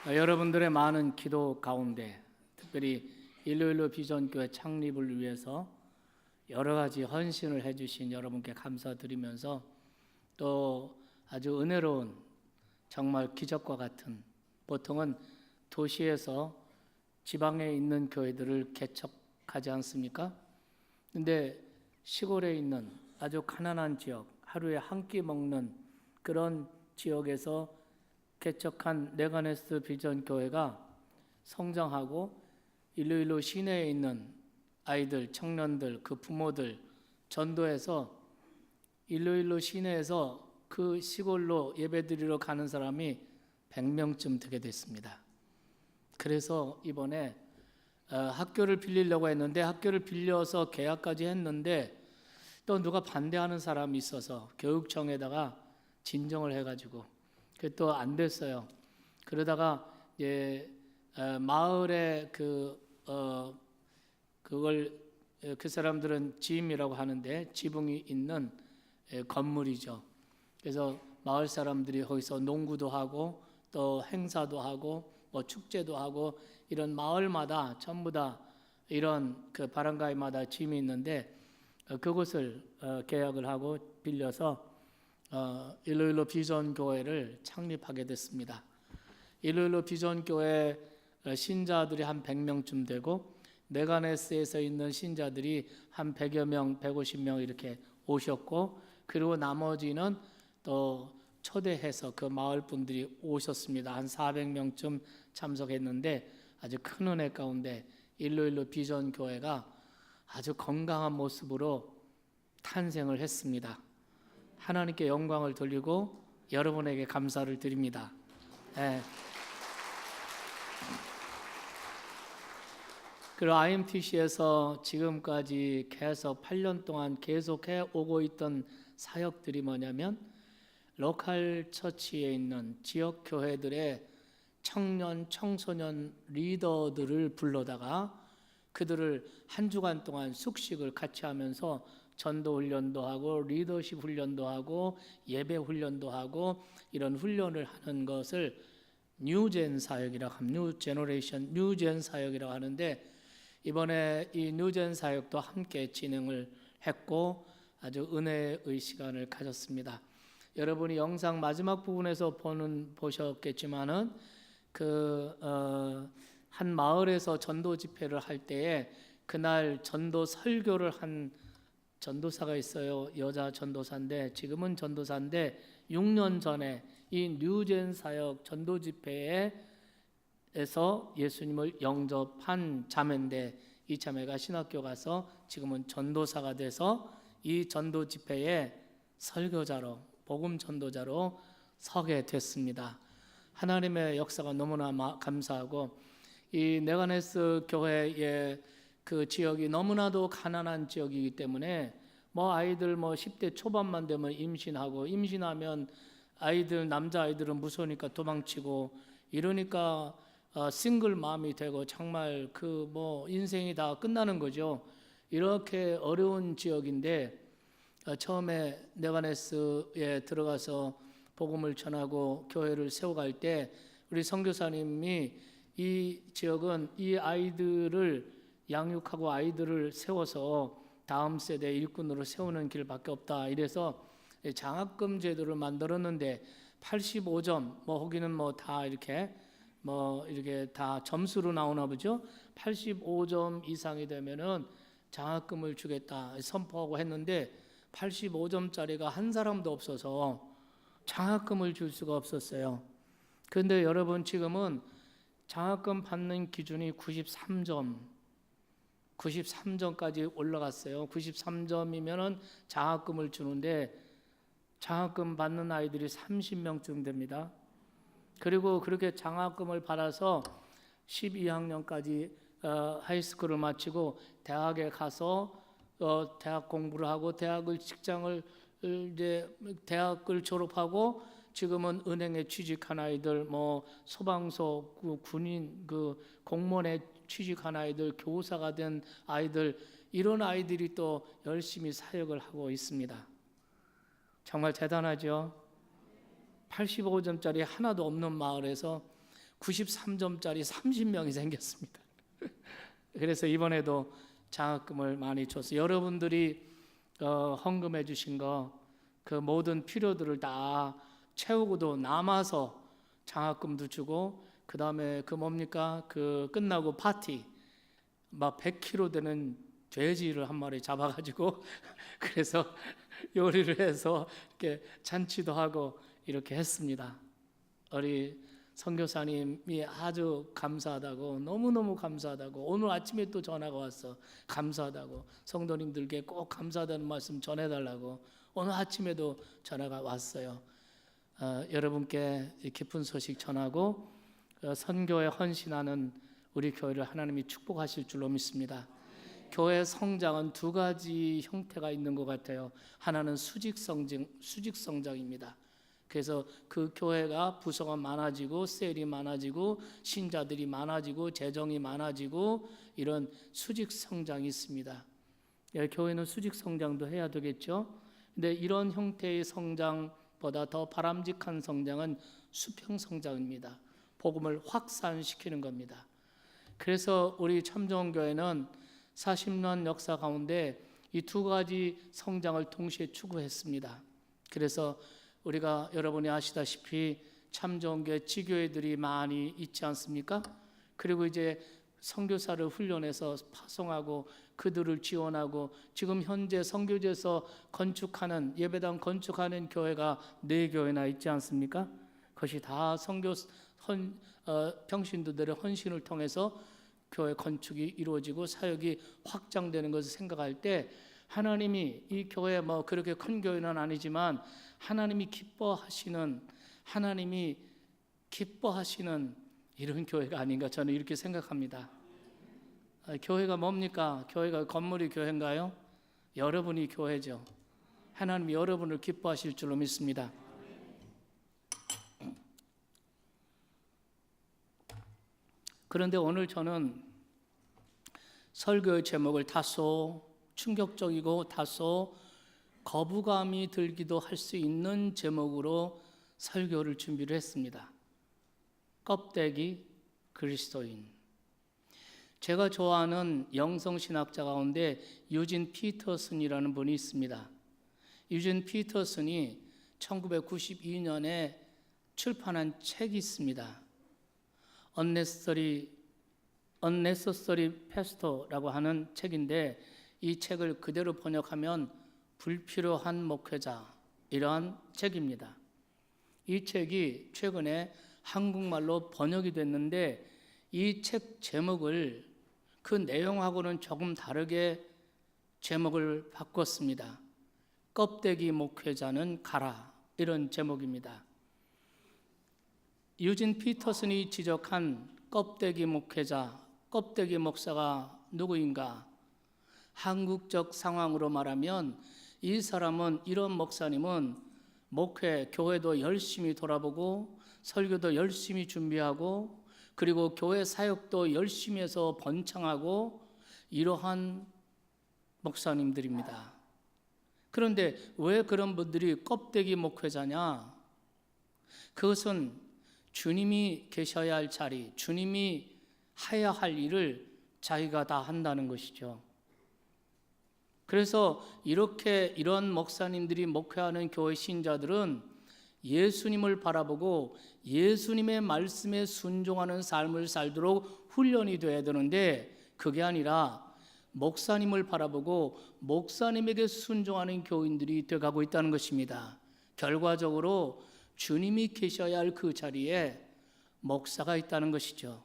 여러분들의 많은 기도 가운데 특별히 일요일로 비전교회 창립을 위해서 여러 가지 헌신을 해주신 여러분께 감사드리면서 또 아주 은혜로운 정말 기적과 같은, 보통은 도시에서 지방에 있는 교회들을 개척하지 않습니까? 근데 시골에 있는 아주 가난한 지역, 하루에 한 끼 먹는 그런 지역에서 개척한 네가네스 비전 교회가 성장하고 일로일로 시내에 있는 아이들, 청년들, 그 부모들 전도해서 일로일로 시내에서 그 시골로 예배드리러 가는 사람이 100명쯤 되게 됐습니다. 그래서 이번에 학교를 빌리려고 했는데, 학교를 빌려서 계약까지 했는데 또 누가 반대하는 사람이 있어서 교육청에다가 진정을 해가지고 그게 또 안 됐어요. 그러다가 이제 마을에 그걸 그 사람들은 짐이라고 하는데 지붕이 있는 건물이죠. 그래서 마을 사람들이 거기서 농구도 하고 또 행사도 하고 뭐 축제도 하고 이런 마을마다 전부 다 이런 그 바람가이마다 짐이 있는데 그곳을 계약을 하고 빌려서 일로일로 비전 교회를 창립하게 됐습니다. 일로일로 비전 교회 신자들이 한 100명쯤 되고 네가네스에서 있는 신자들이 한 100여 명, 150명 이렇게 오셨고, 그리고 나머지는 또 초대해서 그 마을 분들이 오셨습니다. 한 400명쯤 참석했는데 아주 큰 은혜 가운데 일로일로 비전 교회가 아주 건강한 모습으로 탄생을 했습니다. 하나님께 영광을 돌리고 여러분에게 감사를 드립니다. 그리고 IMTC에서 지금까지 계속 8년 동안 계속해 오고 있던 사역들이 뭐냐면, 로컬 처치에 있는 지역 교회들의 청년, 청소년 리더들을 불러다가 그들을 한 주간 동안 숙식을 같이 하면서 전도 훈련도 하고 리더십 훈련도 하고 예배 훈련도 하고 이런 훈련을 하는 것을 뉴젠 사역이라고 합니다. 뉴 제너레이션, 뉴젠 사역이라고 하는데, 이번에 이 뉴젠 사역도 함께 진행을 했고 아주 은혜의 시간을 가졌습니다. 여러분이 영상 마지막 부분에서 보셨겠지만은 한 마을에서 전도 집회를 할 때에 그날 전도 설교를 한 전도사가 있어요. 여자 전도사인데, 지금은 전도사인데 6년 전에 이 뉴젠 사역 전도 집회에서 예수님을 영접한 자매인데, 이 자매가 신학교 가서 지금은 전도사가 돼서 이 전도 집회에 설교자로, 복음 전도자로 서게 됐습니다. 하나님의 역사가 너무나 감사하고, 이 네가네스 교회의 그 지역이 너무나도 가난한 지역이기 때문에 아이들 10대 초반만 되면 임신하고, 임신하면 아이들, 남자 아이들은 무서우니까 도망치고 이러니까 싱글 맘이 되고 정말 인생이 다 끝나는 거죠. 이렇게 어려운 지역인데 처음에 네가네스에 들어가서 복음을 전하고 교회를 세워갈 때 우리 선교사님이 이 지역은 이 아이들을 양육하고 아이들을 세워서 다음 세대 일꾼으로 세우는 길밖에 없다, 이래서 장학금 제도를 만들었는데 85점, 거기는 다 이렇게 다 점수로 나오나 보죠. 85점 이상이 되면은 장학금을 주겠다 선포하고 했는데 85점짜리가 한 사람도 없어서 장학금을 줄 수가 없었어요. 그런데 여러분, 지금은 장학금 받는 기준이 93점까지 올라갔어요. 93점이면은 장학금을 주는데 장학금 받는 아이들이 30명쯤 됩니다. 그리고 그렇게 장학금을 받아서 12학년까지 하이스쿨을 마치고 대학에 가서 대학 공부를 하고 대학을 졸업하고 지금은 은행에 취직한 아이들, 소방서, 군인, 공무원에 취직한 아이들, 교사가 된 아이들, 이런 아이들이 또 열심히 사역을 하고 있습니다. 정말 대단하죠. 85점짜리 하나도 없는 마을에서 93점짜리 30명이 생겼습니다. 그래서 이번에도 장학금을 많이 줬어요. 여러분들이 헌금해 주신 거 그 모든 필요들을 다 채우고도 남아서 장학금도 주고, 그 다음에 그 뭡니까? 그 끝나고 파티 막 100kg 되는 돼지를 한 마리 잡아가지고 그래서 요리를 해서 이렇게 잔치도 하고 이렇게 했습니다. 우리 선교사님이 아주 감사하다고, 너무너무 감사하다고, 오늘 아침에 또 전화가 왔어. 감사하다고, 성도님들께 꼭 감사하다는 말씀 전해달라고 오늘 아침에도 전화가 왔어요. 여러분께 깊은 소식 전하고 선교에 헌신하는 우리 교회를 하나님이 축복하실 줄로 믿습니다. 교회 성장은 두 가지 형태가 있는 것 같아요. 하나는 수직 성장입니다. 그래서 그 교회가 부서가 많아지고 셀이 많아지고 신자들이 많아지고 재정이 많아지고 이런 수직 성장이 있습니다. 교회는 수직 성장도 해야 되겠죠. 근데 이런 형태의 성장보다 더 바람직한 성장은 수평 성장입니다. 복음을 확산시키는 겁니다. 그래서 우리 참정교회는 40년 역사 가운데 이 두 가지 성장을 동시에 추구했습니다. 그래서 우리가 여러분이 아시다시피 참정교회 지교회들이 많이 있지 않습니까? 그리고 이제 선교사를 훈련해서 파송하고 그들을 지원하고, 지금 현재 선교지에서 건축하는 예배당 건축하는 교회가 4교회나 있지 않습니까? 그것이 다 평신도들의 헌신을 통해서 교회 건축이 이루어지고 사역이 확장되는 것을 생각할 때, 하나님이 이 교회 뭐 그렇게 큰 교회는 아니지만 하나님이 기뻐하시는 이런 교회가 아닌가, 저는 이렇게 생각합니다. 교회가 뭡니까? 교회가 건물이 교회인가요? 여러분이 교회죠. 하나님이 여러분을 기뻐하실 줄로 믿습니다. 그런데 오늘 저는 설교의 제목을 다소 충격적이고 다소 거부감이 들기도 할 수 있는 제목으로 설교를 준비를 했습니다. 껍데기 그리스도인. 제가 좋아하는 영성신학자 가운데 유진 피터슨이라는 분이 있습니다. 유진 피터슨이 1992년에 출판한 책이 있습니다. Unnecessary Pastor라고 하는 책인데, 이 책을 그대로 번역하면 불필요한 목회자, 이러한 책입니다. 이 책이 최근에 한국말로 번역이 됐는데, 이 책 제목을 그 내용하고는 조금 다르게 제목을 바꿨습니다. 껍데기 목회자는 가라, 이런 제목입니다. 유진 피터슨이 지적한 껍데기 목회자, 껍데기 목사가 누구인가? 한국적 상황으로 말하면 이 사람은, 이런 목사님은 목회, 교회도 열심히 돌아보고 설교도 열심히 준비하고 그리고 교회 사역도 열심히 해서 번창하고 이러한 목사님들입니다. 그런데 왜 그런 분들이 껍데기 목회자냐? 그것은 주님이 계셔야 할 자리, 주님이 해야 할 일을 자기가 다 한다는 것이죠. 그래서 이런 목사님들이 목회하는 교회 신자들은 예수님을 바라보고 예수님의 말씀에 순종하는 삶을 살도록 훈련이 되어야 되는데, 그게 아니라 목사님을 바라보고 목사님에게 순종하는 교인들이 되어가고 있다는 것입니다. 결과적으로 주님이 계셔야 할 그 자리에 목사가 있다는 것이죠.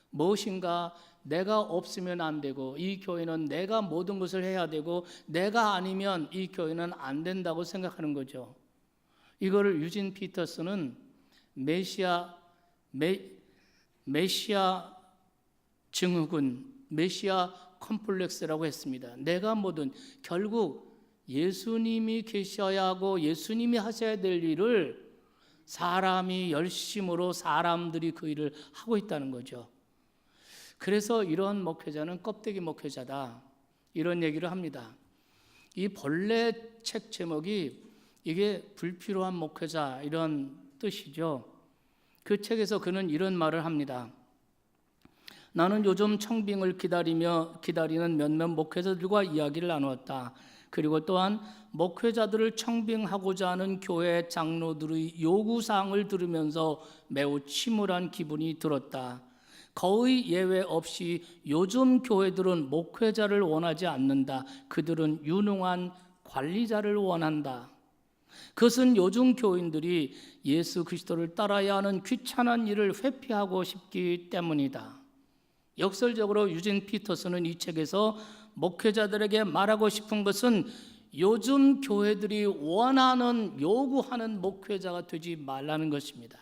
무엇인가 내가 없으면 안 되고, 이 교회는 내가 모든 것을 해야 되고, 내가 아니면 이 교회는 안 된다고 생각하는 거죠. 이거를 유진 피터슨은 메시아 증후군, 메시아 컴플렉스라고 했습니다. 내가 뭐든 결국 예수님이 계셔야 하고 예수님이 하셔야 될 일을 사람이 열심으로 사람들이 그 일을 하고 있다는 거죠. 그래서 이런 목회자는 껍데기 목회자다, 이런 얘기를 합니다. 이 본래 책 제목이 이게 불필요한 목회자 이런 뜻이죠. 그 책에서 그는 이런 말을 합니다. 나는 요즘 청빙을 기다리는 몇몇 목회자들과 이야기를 나누었다. 그리고 또한 목회자들을 청빙하고자 하는 교회 장로들의 요구사항을 들으면서 매우 침울한 기분이 들었다. 거의 예외 없이 요즘 교회들은 목회자를 원하지 않는다. 그들은 유능한 관리자를 원한다. 그것은 요즘 교인들이 예수 그리스도를 따라야 하는 귀찮은 일을 회피하고 싶기 때문이다. 역설적으로 유진 피터슨은 이 책에서 목회자들에게 말하고 싶은 것은 요즘 교회들이 원하는 요구하는 목회자가 되지 말라는 것입니다.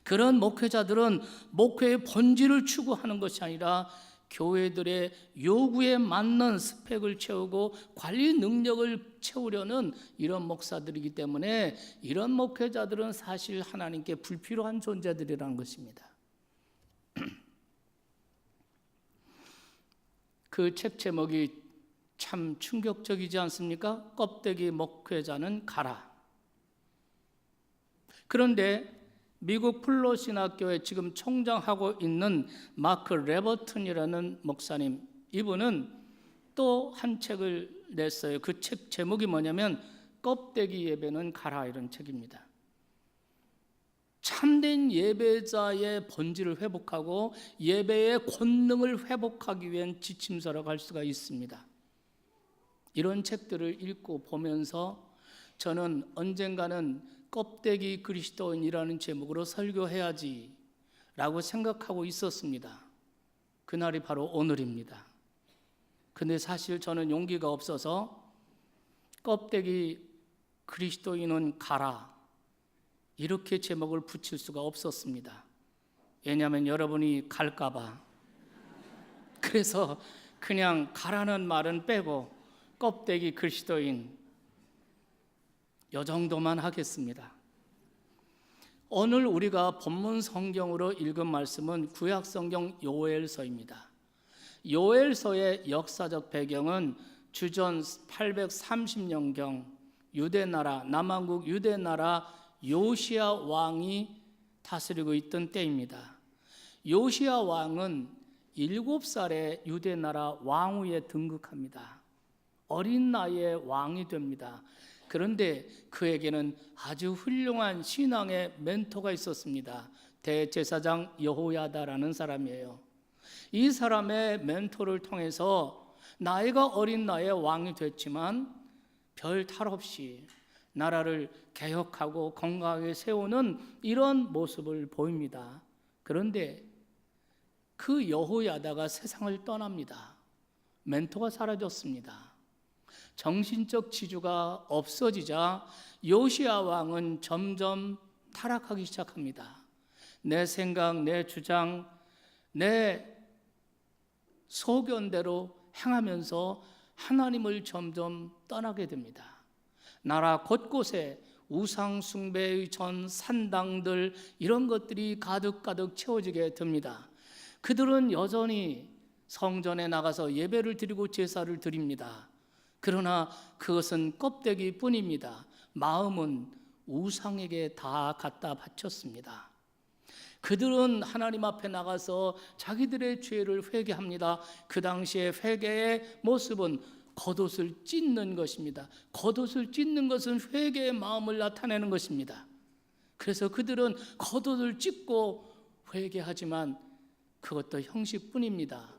그런 목회자들은 목회의 본질을 추구하는 것이 아니라 교회들의 요구에 맞는 스펙을 채우고 관리 능력을 채우려는 이런 목사들이기 때문에 이런 목회자들은 사실 하나님께 불필요한 존재들이라는 것입니다. 그 책 제목이 참 충격적이지 않습니까? 껍데기 목회자는 가라. 그런데 미국 플로신학교에 지금 총장하고 있는 마크 레버튼이라는 목사님, 이분은 또 한 책을 냈어요. 그 책 제목이 뭐냐면 껍데기 예배는 가라, 이런 책입니다. 참된 예배자의 본질을 회복하고 예배의 권능을 회복하기 위한 지침서라고 할 수가 있습니다. 이런 책들을 읽고 보면서 저는 언젠가는 껍데기 그리스도인이라는 제목으로 설교해야지 라고 생각하고 있었습니다. 그날이 바로 오늘입니다. 근데 사실 저는 용기가 없어서 껍데기 그리스도인은 가라, 이렇게 제목을 붙일 수가 없었습니다. 왜냐하면 여러분이 갈까봐. 그래서 그냥 가라는 말은 빼고 껍데기 그리스도인, 이 정도만 하겠습니다. 오늘 우리가 본문 성경으로 읽은 말씀은 구약 성경 요엘서입니다. 요엘서의 역사적 배경은 주전 830년경 유대나라, 남왕국 유대나라 요시야 왕이 다스리고 있던 때입니다. 요시야 왕은 7살에 유대나라 왕위에 등극합니다. 어린 나이에 왕이 됩니다. 그런데 그에게는 아주 훌륭한 신앙의 멘토가 있었습니다. 대제사장 여호야다라는 사람이에요. 이 사람의 멘토를 통해서 나이가 어린 나이에 왕이 됐지만 별 탈 없이 나라를 개혁하고 건강하게 세우는 이런 모습을 보입니다. 그런데 그 여호야다가 세상을 떠납니다. 멘토가 사라졌습니다. 정신적 지주가 없어지자 요시야 왕은 점점 타락하기 시작합니다. 내 생각, 내 주장, 내 소견대로 행하면서 하나님을 점점 떠나게 됩니다. 나라 곳곳에 우상 숭배의 전 산당들, 이런 것들이 가득가득 채워지게 됩니다. 그들은 여전히 성전에 나가서 예배를 드리고 제사를 드립니다. 그러나 그것은 껍데기 뿐입니다. 마음은 우상에게 다 갖다 바쳤습니다. 그들은 하나님 앞에 나가서 자기들의 죄를 회개합니다. 그 당시에 회개의 모습은 겉옷을 찢는 것입니다. 겉옷을 찢는 것은 회개의 마음을 나타내는 것입니다. 그래서 그들은 겉옷을 찢고 회개하지만 그것도 형식뿐입니다.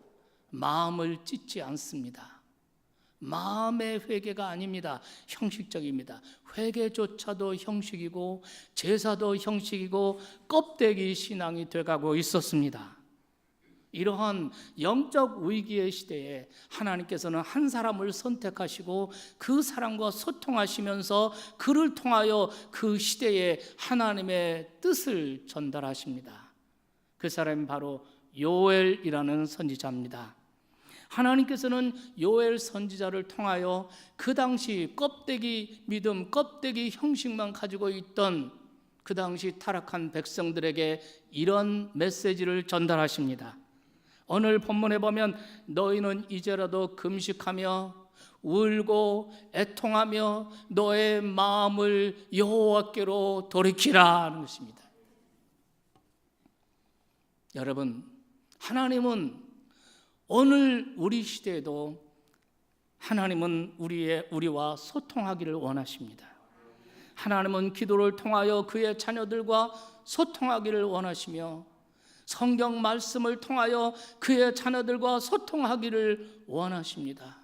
마음을 찢지 않습니다. 마음의 회개가 아닙니다. 형식적입니다. 회개조차도 형식이고 제사도 형식이고 껍데기 신앙이 돼가고 있었습니다. 이러한 영적 위기의 시대에 하나님께서는 한 사람을 선택하시고 그 사람과 소통하시면서 그를 통하여 그 시대에 하나님의 뜻을 전달하십니다. 그 사람이 바로 요엘이라는 선지자입니다. 하나님께서는 요엘 선지자를 통하여 그 당시 껍데기 믿음, 껍데기 형식만 가지고 있던 그 당시 타락한 백성들에게 이런 메시지를 전달하십니다. 오늘 본문에 보면 너희는 이제라도 금식하며 울고 애통하며 너의 마음을 여호와께로 돌이키라 하는 것입니다. 여러분, 하나님은 오늘 우리 시대에도 하나님은 우리와 소통하기를 원하십니다. 하나님은 기도를 통하여 그의 자녀들과 소통하기를 원하시며 성경 말씀을 통하여 그의 자녀들과 소통하기를 원하십니다.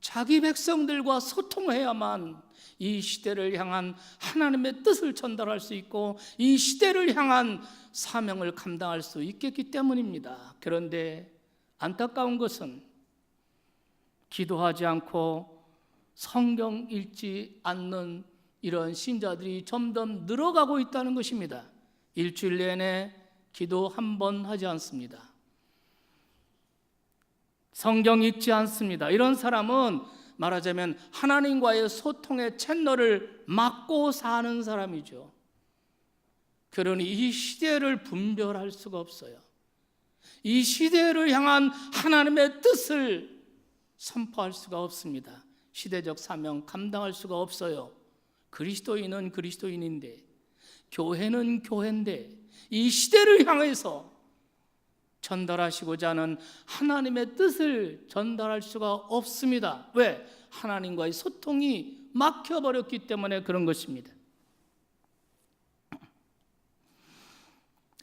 자기 백성들과 소통해야만 이 시대를 향한 하나님의 뜻을 전달할 수 있고 이 시대를 향한 사명을 감당할 수 있겠기 때문입니다. 그런데 안타까운 것은 기도하지 않고 성경 읽지 않는 이런 신자들이 점점 늘어가고 있다는 것입니다. 일주일 내내 기도 한 번 하지 않습니다. 성경 읽지 않습니다. 이런 사람은 말하자면 하나님과의 소통의 채널을 막고 사는 사람이죠. 그러니 이 시대를 분별할 수가 없어요. 이 시대를 향한 하나님의 뜻을 선포할 수가 없습니다. 시대적 사명 감당할 수가 없어요. 그리스도인은 그리스도인인데, 교회는 교회인데, 이 시대를 향해서 전달하시고자 하는 하나님의 뜻을 전달할 수가 없습니다. 왜? 하나님과의 소통이 막혀버렸기 때문에 그런 것입니다.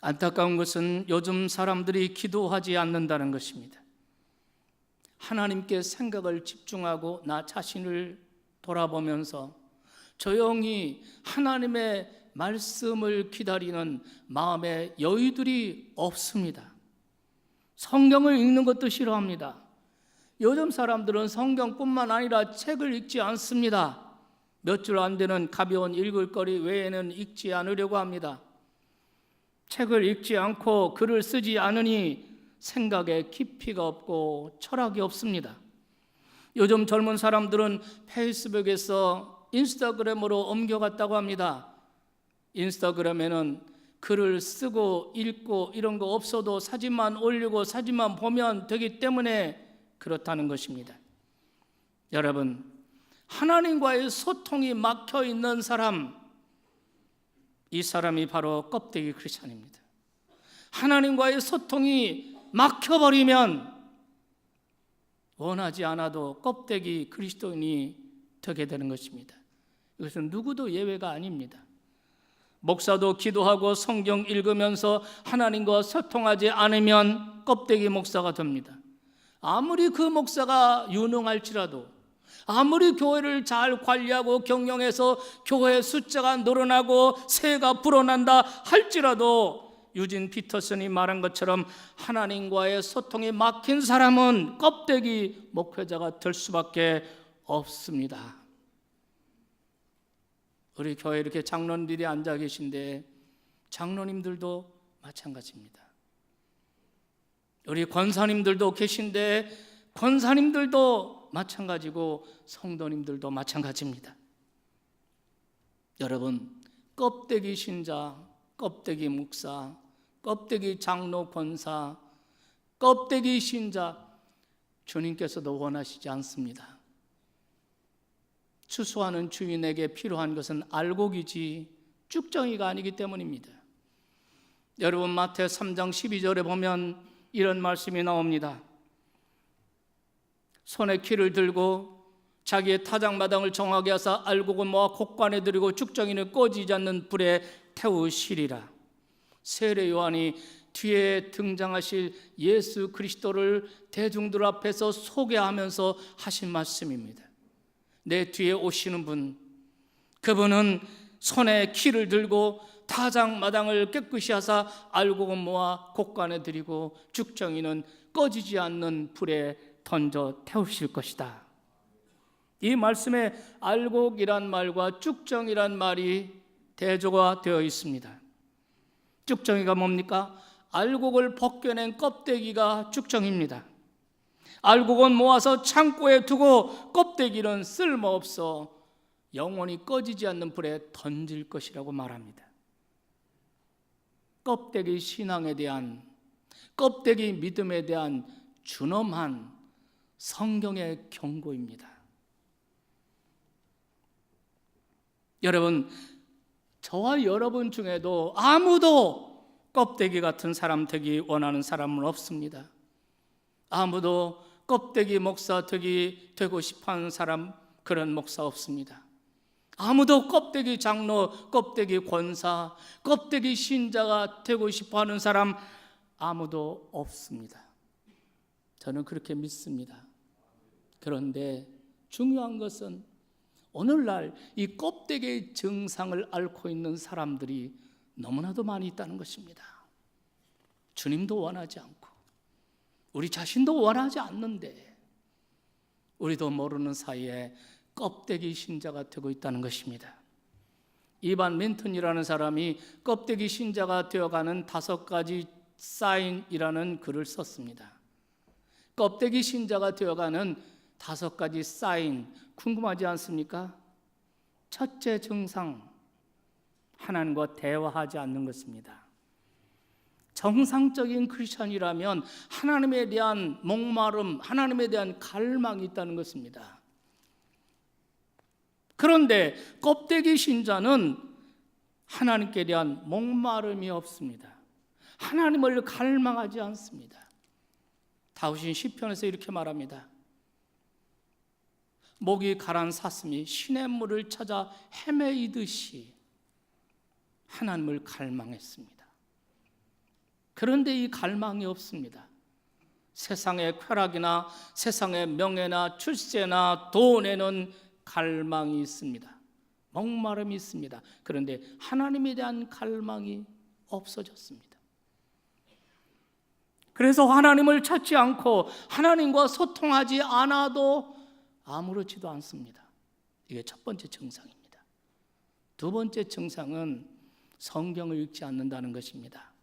안타까운 것은 요즘 사람들이 기도하지 않는다는 것입니다. 하나님께 생각을 집중하고 나 자신을 돌아보면서 조용히 하나님의 말씀을 기다리는 마음의 여유들이 없습니다. 성경을 읽는 것도 싫어합니다. 요즘 사람들은 성경뿐만 아니라 책을 읽지 않습니다. 몇 줄 안 되는 가벼운 읽을 거리 외에는 읽지 않으려고 합니다. 책을 읽지 않고 글을 쓰지 않으니 생각에 깊이가 없고 철학이 없습니다. 요즘 젊은 사람들은 페이스북에서 인스타그램으로 옮겨갔다고 합니다. 인스타그램에는 글을 쓰고 읽고 이런 거 없어도 사진만 올리고 사진만 보면 되기 때문에 그렇다는 것입니다. 여러분, 하나님과의 소통이 막혀 있는 사람, 이 사람이 바로 껍데기 크리스찬입니다. 하나님과의 소통이 막혀버리면 원하지 않아도 껍데기 그리스도인이 되게 되는 것입니다. 이것은 누구도 예외가 아닙니다. 목사도 기도하고 성경 읽으면서 하나님과 소통하지 않으면 껍데기 목사가 됩니다. 아무리 그 목사가 유능할지라도, 아무리 교회를 잘 관리하고 경영해서 교회 숫자가 늘어나고 새가 불어난다 할지라도 유진 피터슨이 말한 것처럼 하나님과의 소통이 막힌 사람은 껍데기 목회자가 될 수밖에 없습니다. 우리 교회에 이렇게 장로님들이 앉아 계신데 장로님들도 마찬가지입니다. 우리 권사님들도 계신데 권사님들도 마찬가지고 성도님들도 마찬가지입니다. 여러분, 껍데기 신자, 껍데기 목사, 껍데기 장로 권사, 껍데기 신자, 주님께서도 원하시지 않습니다. 추수하는 주인에게 필요한 것은 알곡이지 쭉정이가 아니기 때문입니다. 여러분, 마태 3장 12절에 보면 이런 말씀이 나옵니다. 손에 키를 들고 자기의 타작마당을 정하게 하사 알곡은 모아 곡간에 들이고 쭉정이는 꺼지지 않는 불에 태우시리라. 세례 요한이 뒤에 등장하실 예수 그리스도를 대중들 앞에서 소개하면서 하신 말씀입니다. 내 뒤에 오시는 분, 그분은 손에 키를 들고 타작마당을 깨끗이 하사 알곡은 모아 곡간에 들이고 쭉정이는 꺼지지 않는 불에 던져 태우실 것이다. 이 말씀에 알곡이란 말과 쭉정이란 말이 대조가 되어 있습니다. 쭉정이가 뭡니까? 알곡을 벗겨낸 껍데기가 쭉정입니다. 알곡은 모아서 창고에 두고 껍데기는 쓸모없어 영원히 꺼지지 않는 불에 던질 것이라고 말합니다. 껍데기 신앙에 대한, 껍데기 믿음에 대한 준엄한 성경의 경고입니다. 여러분, 저와 여러분 중에도 아무도 껍데기 같은 사람 되기 원하는 사람은 없습니다. 아무도 껍데기 목사 되고 싶어하는 사람, 그런 목사 없습니다. 아무도 껍데기 장로, 껍데기 권사, 껍데기 신자가 되고 싶어하는 사람 아무도 없습니다. 저는 그렇게 믿습니다. 그런데 중요한 것은 오늘날 이 껍데기의 증상을 앓고 있는 사람들이 너무나도 많이 있다는 것입니다. 주님도 원하지 않고 우리 자신도 원하지 않는데 우리도 모르는 사이에 껍데기 신자가 되고 있다는 것입니다. 이반 민턴이라는 사람이 껍데기 신자가 되어가는 5가지 사인이라는 글을 썼습니다. 껍데기 신자가 되어가는 5가지 사인, 궁금하지 않습니까? 첫째 증상, 하나님과 대화하지 않는 것입니다. 정상적인 크리스천이라면 하나님에 대한 목마름, 하나님에 대한 갈망이 있다는 것입니다. 그런데 껍데기 신자는 하나님께 대한 목마름이 없습니다. 하나님을 갈망하지 않습니다. 다윗은 시편에서 이렇게 말합니다. 목이 가란 사슴이 시냇물을 찾아 헤매이듯이 하나님을 갈망했습니다. 그런데 이 갈망이 없습니다. 세상의 쾌락이나 세상의 명예나 출세나 돈에는 갈망이 있습니다. 목마름이 있습니다. 그런데 하나님에 대한 갈망이 없어졌습니다. 그래서 하나님을 찾지 않고 하나님과 소통하지 않아도 아무렇지도 않습니다. 이게 첫 번째 증상입니다. 두 번째 증상은 성경을 읽지 않는다는 것입니다.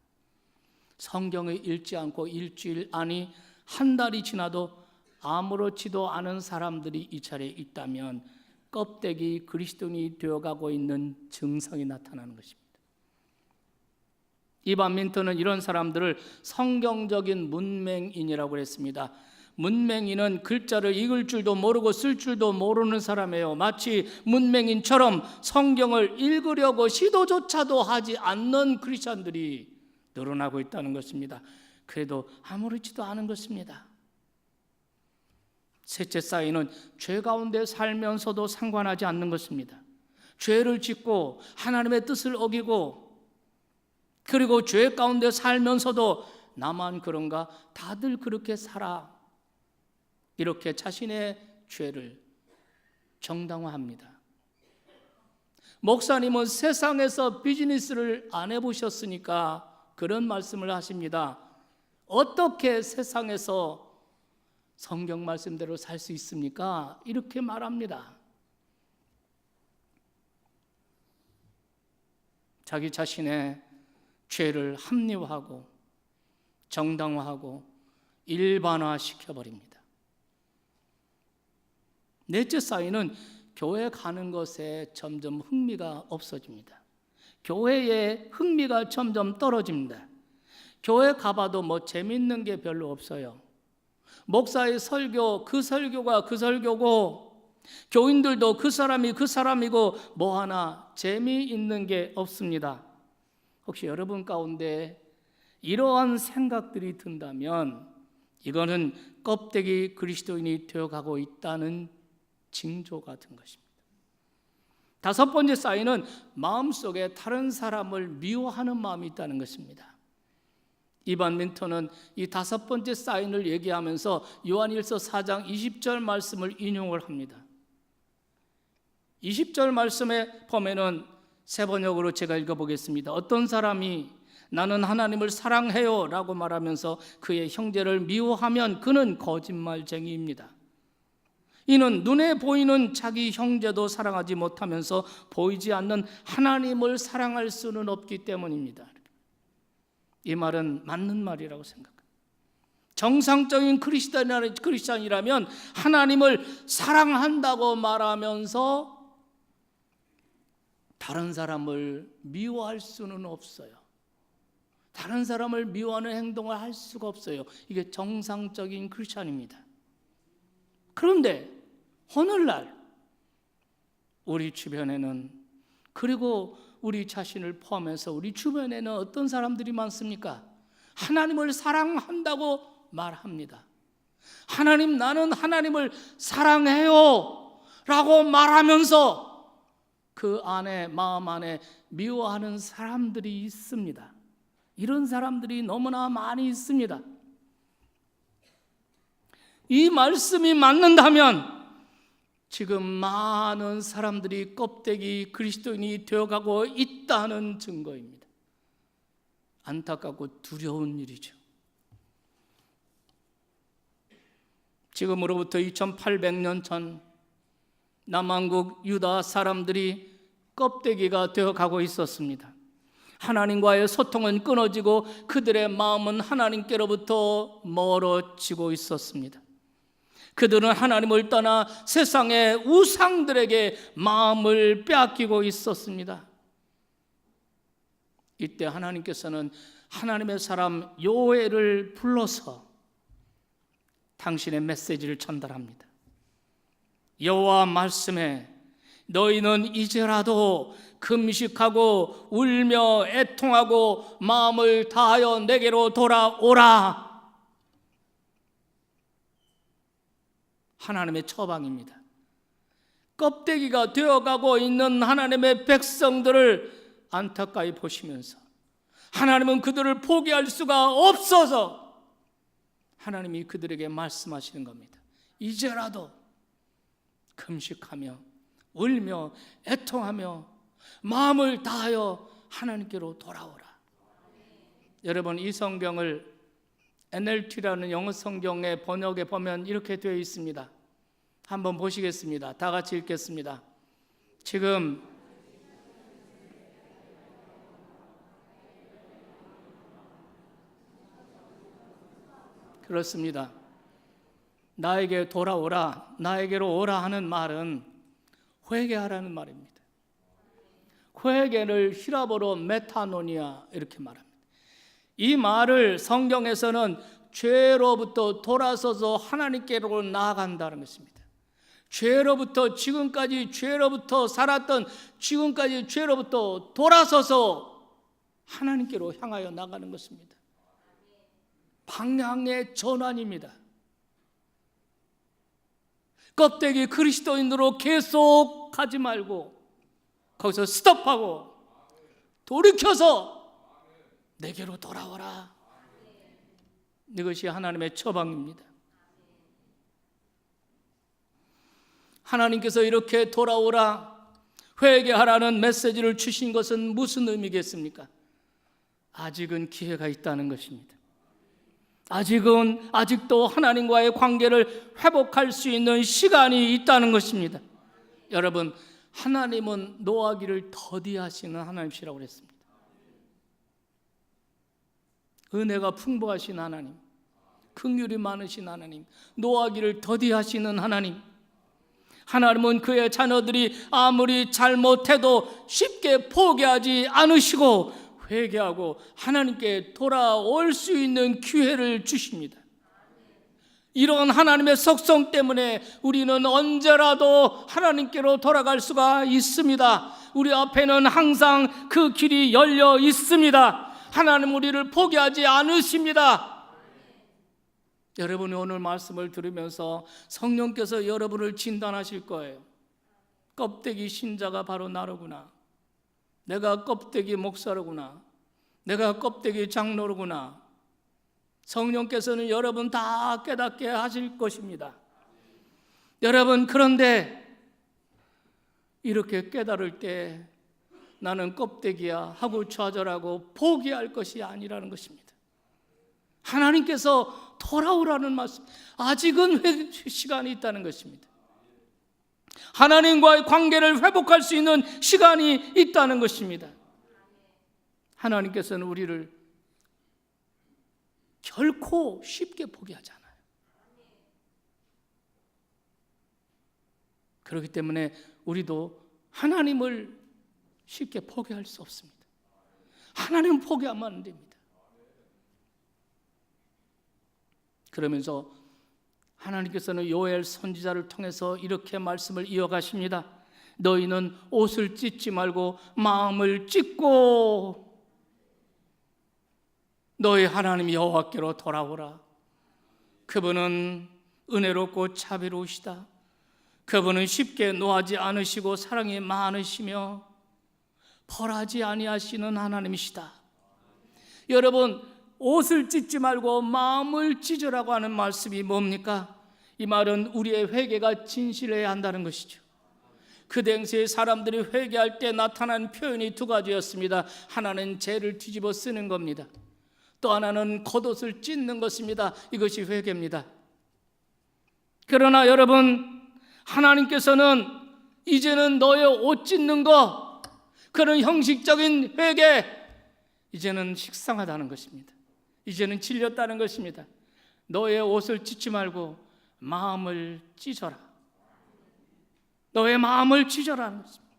성경을 읽지 않고 일주일 아니 한 달이 지나도 아무렇지도 않은 사람들이 이 자리에 있다면 껍데기 그리스도인이 되어가고 있는 증상이 나타나는 것입니다. 이반 민턴은 이런 사람들을 성경적인 문맹인이라고 했습니다. 문맹인은 글자를 읽을 줄도 모르고 쓸 줄도 모르는 사람이에요. 마치 문맹인처럼 성경을 읽으려고 시도조차도 하지 않는 크리스천들이 늘어나고 있다는 것입니다. 그래도 아무렇지도 않은 것입니다. 셋째 사인은 죄 가운데 살면서도 상관하지 않는 것입니다. 죄를 짓고 하나님의 뜻을 어기고 그리고 죄 가운데 살면서도 나만 그런가? 다들 그렇게 살아. 이렇게 자신의 죄를 정당화합니다. 목사님은 세상에서 비즈니스를 안 해보셨으니까 그런 말씀을 하십니다. 어떻게 세상에서 성경 말씀대로 살 수 있습니까? 이렇게 말합니다. 자기 자신의 죄를 합리화하고 정당화하고 일반화시켜버립니다. 넷째 사인은 교회 가는 것에 점점 흥미가 없어집니다. 교회에 흥미가 점점 떨어집니다. 교회 가봐도 뭐 재밌는 게 별로 없어요. 목사의 설교, 그 설교가 그 설교고 교인들도 그 사람이 그 사람이고 뭐 하나 재미있는 게 없습니다. 혹시 여러분 가운데 이러한 생각들이 든다면 이거는 껍데기 그리스도인이 되어가고 있다는 징조 같은 것입니다. 다섯 번째 사인은 마음속에 다른 사람을 미워하는 마음이 있다는 것입니다. 이반 민턴은 이 다섯 번째 사인을 얘기하면서 요한일서 4장 20절 말씀을 인용을 합니다. 20절 말씀에 보면은 세 번역으로 제가 읽어보겠습니다. 어떤 사람이 나는 하나님을 사랑해요 라고 말하면서 그의 형제를 미워하면 그는 거짓말쟁이입니다. 이는 눈에 보이는 자기 형제도 사랑하지 못하면서 보이지 않는 하나님을 사랑할 수는 없기 때문입니다. 이 말은 맞는 말이라고 생각합니다. 정상적인 크리스찬이라면 하나님을 사랑한다고 말하면서 다른 사람을 미워할 수는 없어요. 다른 사람을 미워하는 행동을 할 수가 없어요. 이게 정상적인 크리스찬입니다. 그런데 오늘날 우리 주변에는 그리고 우리 자신을 포함해서 우리 주변에는 어떤 사람들이 많습니까? 하나님을 사랑한다고 말합니다. 하나님, 나는 하나님을 사랑해요 라고 말하면서 그 안에, 마음 안에 미워하는 사람들이 있습니다. 이런 사람들이 너무나 많이 있습니다. 이 말씀이 맞는다면 지금 많은 사람들이 껍데기 그리스도인이 되어가고 있다는 증거입니다. 안타깝고 두려운 일이죠. 지금으로부터 2800년 전 남왕국 유다 사람들이 껍데기가 되어가고 있었습니다. 하나님과의 소통은 끊어지고 그들의 마음은 하나님께로부터 멀어지고 있었습니다. 그들은 하나님을 떠나 세상의 우상들에게 마음을 빼앗기고 있었습니다. 이때 하나님께서는 하나님의 사람 요엘을 불러서 당신의 메시지를 전달합니다. 여호와 말씀에 너희는 이제라도 금식하고 울며 애통하고 마음을 다하여 내게로 돌아오라. 하나님의 처방입니다. 껍데기가 되어가고 있는 하나님의 백성들을 안타까이 보시면서 하나님은 그들을 포기할 수가 없어서 하나님이 그들에게 말씀하시는 겁니다. 이제라도 금식하며 울며 애통하며 마음을 다하여 하나님께로 돌아오라. 여러분, 이 성경을 NLT라는 영어 성경의 번역에 보면 이렇게 되어 있습니다. 한번 보시겠습니다. 다 같이 읽겠습니다. 지금 그렇습니다. 나에게 돌아오라, 나에게로 오라 하는 말은 회개하라는 말입니다. 회개를 히라보로 메타노니아 이렇게 말합니다. 이 말을 성경에서는 죄로부터 돌아서서 하나님께로 나아간다는 것입니다. 죄로부터 지금까지 죄로부터 살았던 지금까지 죄로부터 돌아서서 하나님께로 향하여 나가는 것입니다. 방향의 전환입니다. 껍데기 그리스도인으로 계속 가지 말고 거기서 스톱하고 돌이켜서 내게로 돌아오라. 이것이 하나님의 처방입니다. 하나님께서 이렇게 돌아오라, 회개하라는 메시지를 주신 것은 무슨 의미겠습니까? 아직은 기회가 있다는 것입니다. 아직도 하나님과의 관계를 회복할 수 있는 시간이 있다는 것입니다. 여러분, 하나님은 노하기를 더디하시는 하나님이시라고 그랬습니다. 은혜가 풍부하신 하나님, 긍휼이 많으신 하나님, 노하기를 더디하시는 하나님. 하나님은 그의 자녀들이 아무리 잘못해도 쉽게 포기하지 않으시고 회개하고 하나님께 돌아올 수 있는 기회를 주십니다. 이런 하나님의 속성 때문에 우리는 언제라도 하나님께로 돌아갈 수가 있습니다. 우리 앞에는 항상 그 길이 열려 있습니다. 하나님 우리를 포기하지 않으십니다. 여러분이 오늘 말씀을 들으면서 성령께서 여러분을 진단하실 거예요. 껍데기 신자가 바로 나로구나. 내가 껍데기 목사로구나. 내가 껍데기 장로로구나. 성령께서는 여러분 다 깨닫게 하실 것입니다. 여러분, 그런데 이렇게 깨달을 때 나는 껍데기야 하고 좌절하고 포기할 것이 아니라는 것입니다. 하나님께서 돌아오라는 말씀, 아직은 시간이 있다는 것입니다. 하나님과의 관계를 회복할 수 있는 시간이 있다는 것입니다. 하나님께서는 우리를 결코 쉽게 포기하지 않아요. 그렇기 때문에 우리도 하나님을 쉽게 포기할 수 없습니다. 하나님은 포기하면 안 됩니다. 그러면서 하나님께서는 요엘 선지자를 통해서 이렇게 말씀을 이어가십니다. 너희는 옷을 찢지 말고 마음을 찢고 너희 하나님 여호와께로 돌아오라. 그분은 은혜롭고 자비로우시다. 그분은 쉽게 노하지 않으시고 사랑이 많으시며 벌하지 아니하시는 하나님이시다. 여러분, 옷을 찢지 말고 마음을 찢으라고 하는 말씀이 뭡니까? 이 말은 우리의 회개가 진실해야 한다는 것이죠. 그 당시에 사람들이 회개할 때 나타난 표현이 두 가지였습니다. 하나는 죄를 뒤집어 쓰는 겁니다. 또 하나는 겉옷을 찢는 것입니다. 이것이 회개입니다. 그러나 여러분, 하나님께서는 이제는 너의 옷 찢는 거, 그런 형식적인 회개, 이제는 식상하다는 것입니다. 이제는 질렸다는 것입니다. 너의 옷을 찢지 말고 마음을 찢어라. 너의 마음을 찢어라는 것입니다.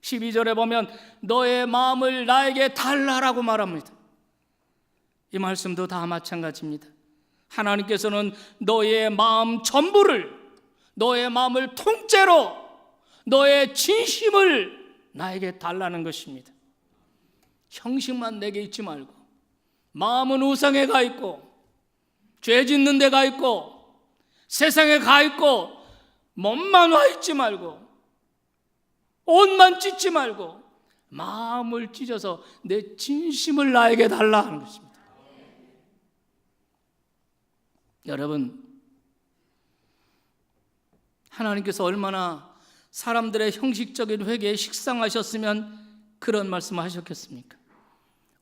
12절에 보면 너의 마음을 나에게 달라라고 말합니다. 이 말씀도 다 마찬가지입니다. 하나님께서는 너의 마음 전부를, 너의 마음을 통째로, 너의 진심을 나에게 달라는 것입니다. 형식만 내게 있지 말고, 마음은 우상에 가 있고, 죄 짓는 데 가 있고, 세상에 가 있고, 몸만 와 있지 말고, 옷만 찢지 말고 마음을 찢어서 내 진심을 나에게 달라 하는 것입니다. 여러분, 하나님께서 얼마나 사람들의 형식적인 회개에 식상하셨으면 그런 말씀을 하셨겠습니까?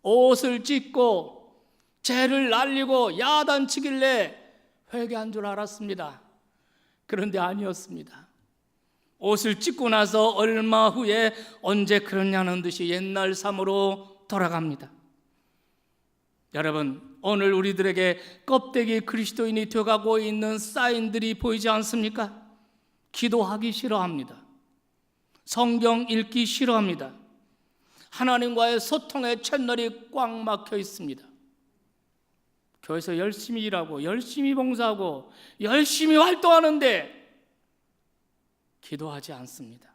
옷을 찢고 죄를 날리고 야단치길래 회개한 줄 알았습니다. 그런데 아니었습니다. 옷을 찢고 나서 얼마 후에 언제 그러냐는 듯이 옛날 삶으로 돌아갑니다. 여러분, 오늘 우리들에게 껍데기 그리스도인이 되어가고 있는 사인들이 보이지 않습니까? 기도하기 싫어합니다. 성경 읽기 싫어합니다. 하나님과의 소통의 채널이 꽉 막혀 있습니다. 교회에서 열심히 일하고 열심히 봉사하고 열심히 활동하는데 기도하지 않습니다.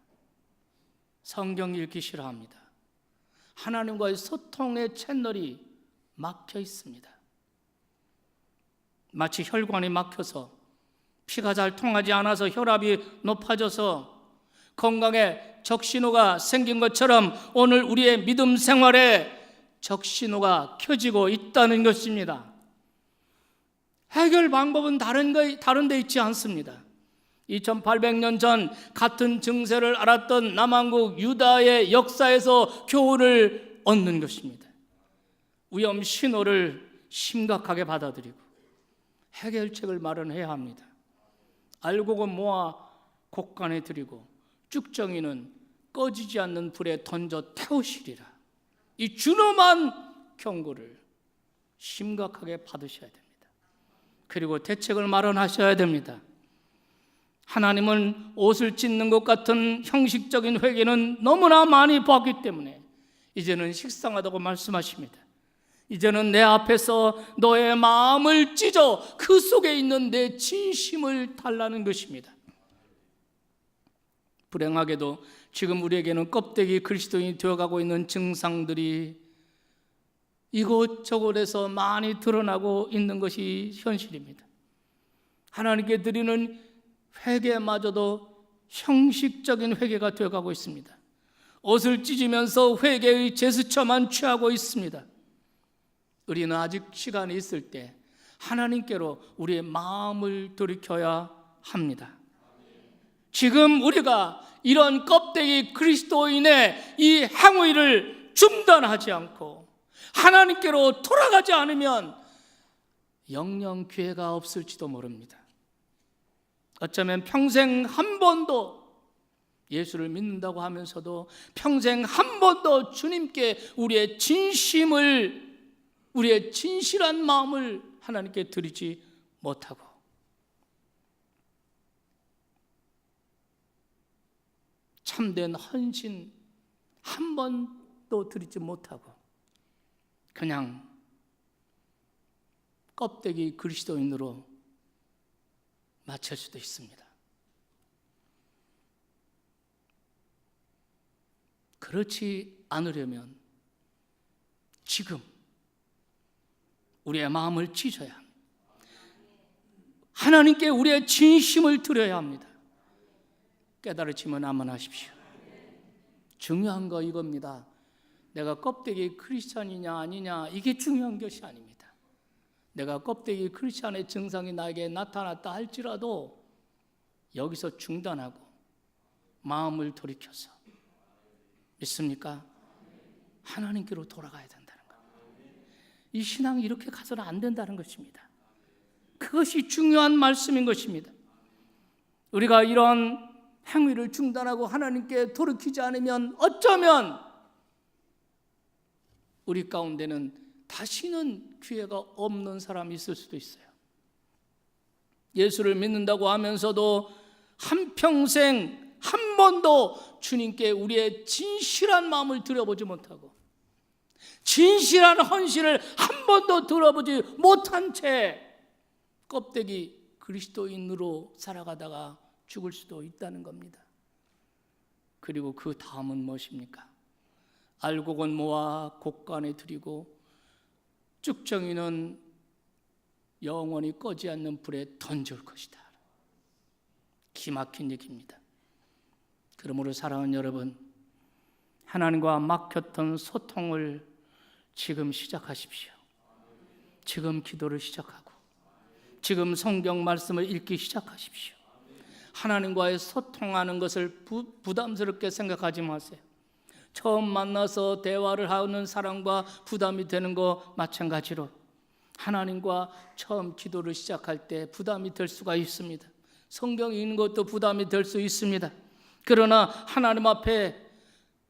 성경 읽기 싫어합니다. 하나님과의 소통의 채널이 막혀 있습니다. 마치 혈관이 막혀서 피가 잘 통하지 않아서 혈압이 높아져서 건강에 적신호가 생긴 것처럼 오늘 우리의 믿음 생활에 적신호가 켜지고 있다는 것입니다. 해결 방법은 다른 데 있지 않습니다. 2800년 전 같은 증세를 알았던 남한국 유다의 역사에서 교훈을 얻는 것입니다. 위험 신호를 심각하게 받아들이고 해결책을 마련해야 합니다. 알곡은 모아 곡간에 들이고 쭉정이는 꺼지지 않는 불에 던져 태우시리라. 이 준엄한 경고를 심각하게 받으셔야 됩니다. 그리고 대책을 마련하셔야 됩니다. 하나님은 옷을 찢는 것 같은 형식적인 회개는 너무나 많이 보았기 때문에 이제는 식상하다고 말씀하십니다. 이제는 내 앞에서 너의 마음을 찢어 그 속에 있는 내 진심을 달라는 것입니다. 불행하게도 지금 우리에게는 껍데기 그리스도인이 되어가고 있는 증상들이 이곳저곳에서 많이 드러나고 있는 것이 현실입니다. 하나님께 드리는 회개마저도 형식적인 회개가 되어가고 있습니다. 옷을 찢으면서 회개의 제스처만 취하고 있습니다. 우리는 아직 시간이 있을 때 하나님께로 우리의 마음을 돌이켜야 합니다. 지금 우리가 이런 껍데기 그리스도인의 이 행위를 중단하지 않고 하나님께로 돌아가지 않으면 영영 기회가 없을지도 모릅니다. 어쩌면 평생 한 번도 예수를 믿는다고 하면서도 평생 한 번도 주님께 우리의 진실한 마음을 하나님께 드리지 못하고 참된 헌신 한 번도 드리지 못하고 그냥 껍데기 그리스도인으로 마칠 수도 있습니다. 그렇지 않으려면 지금 우리의 마음을 찢어야 합니다. 하나님께 우리의 진심을 드려야 합니다. 깨달으시면 아멘하십시오. 중요한 거 이겁니다. 내가 껍데기 크리스찬이냐 아니냐 이게 중요한 것이 아닙니다. 내가 껍데기 크리스찬의 증상이 나에게 나타났다 할지라도 여기서 중단하고 마음을 돌이켜서, 믿습니까? 하나님께로 돌아가야 된다는 것. 이 신앙이 이렇게 가서는 안 된다는 것입니다. 그것이 중요한 말씀인 것입니다. 우리가 이런 행위를 중단하고 하나님께 돌이키지 않으면 어쩌면 우리 가운데는 다시는 기회가 없는 사람이 있을 수도 있어요. 예수를 믿는다고 하면서도 한평생 한 번도 주님께 우리의 진실한 마음을 드려보지 못하고 진실한 헌신을 한 번도 들어보지 못한 채 껍데기 그리스도인으로 살아가다가 죽을 수도 있다는 겁니다. 그리고 그 다음은 무엇입니까? 알곡은 모아 곡간에 들이고 쭉정이는 영원히 꺼지 않는 불에 던질 것이다. 기막힌 얘기입니다. 그러므로 사랑하는 여러분, 하나님과 막혔던 소통을 지금 시작하십시오. 지금 기도를 시작하고 지금 성경 말씀을 읽기 시작하십시오. 하나님과의 소통하는 것을 부담스럽게 생각하지 마세요. 처음 만나서 대화를 하는 사람과 부담이 되는 거 마찬가지로 하나님과 처음 기도를 시작할 때 부담이 될 수가 있습니다. 성경 읽는 것도 부담이 될 수 있습니다. 그러나 하나님 앞에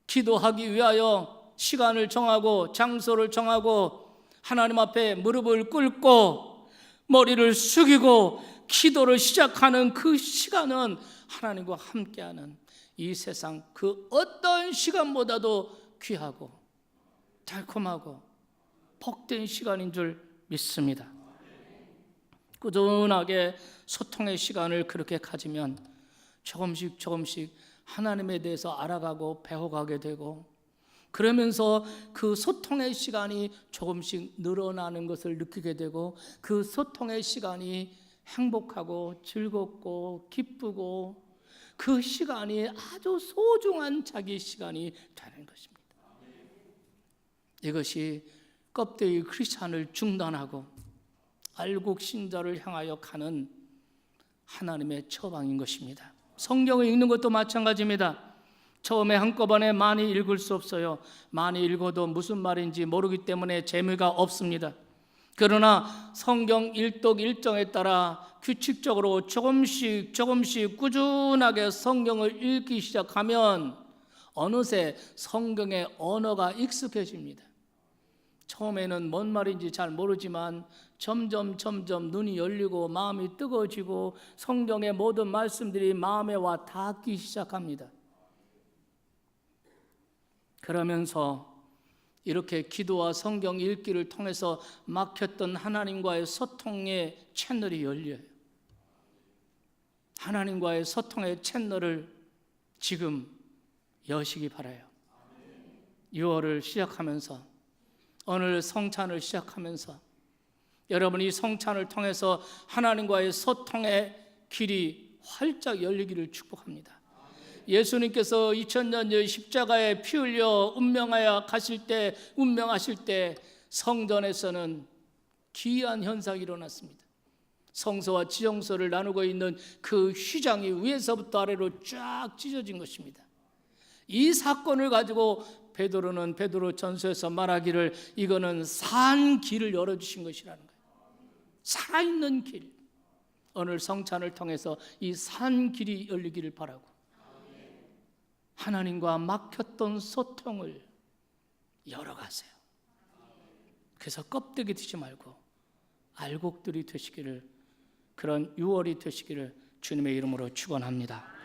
기도하기 위하여 시간을 정하고 장소를 정하고 하나님 앞에 무릎을 꿇고 머리를 숙이고 기도를 시작하는 그 시간은 하나님과 함께하는 이 세상 그 어떤 시간보다도 귀하고 달콤하고 복된 시간인 줄 믿습니다. 꾸준하게 소통의 시간을 그렇게 가지면 조금씩 하나님에 대해서 알아가고 배워가게 되고, 그러면서 그 소통의 시간이 조금씩 늘어나는 것을 느끼게 되고, 그 소통의 시간이 행복하고 즐겁고 기쁘고 그 시간이 아주 소중한 자기 시간이 되는 것입니다. 이것이 껍데기 크리스찬을 중단하고 알곡 신자를 향하여 가는 하나님의 처방인 것입니다. 성경을 읽는 것도 마찬가지입니다. 처음에 한꺼번에 많이 읽을 수 없어요. 많이 읽어도 무슨 말인지 모르기 때문에 재미가 없습니다. 그러나 성경 일독 일정에 따라 규칙적으로 조금씩 꾸준하게 성경을 읽기 시작하면 어느새 성경의 언어가 익숙해집니다. 처음에는 뭔 말인지 잘 모르지만 점점 눈이 열리고 마음이 뜨거워지고 성경의 모든 말씀들이 마음에 와 닿기 시작합니다. 그러면서 이렇게 기도와 성경 읽기를 통해서 막혔던 하나님과의 소통의 채널이 열려요. 하나님과의 소통의 채널을 지금 여시기 바라요. 6월을 시작하면서, 오늘 성찬을 시작하면서 여러분이 성찬을 통해서 하나님과의 소통의 길이 활짝 열리기를 축복합니다. 예수님께서 2000년 전 십자가에 피 흘려 운명하실 때 성전에서는 기이한 현상이 일어났습니다. 성소와 지정소를 나누고 있는 그 휘장이 위에서부터 아래로 쫙 찢어진 것입니다. 이 사건을 가지고 베드로 전서에서 말하기를 이거는 산 길을 열어주신 것이라는 거예요. 살아있는 길. 오늘 성찬을 통해서 이 산 길이 열리기를 바라고 하나님과 막혔던 소통을 열어가세요. 그래서 껍데기 되지 말고 알곡들이 되시기를, 그런 6월이 되시기를 주님의 이름으로 축원합니다.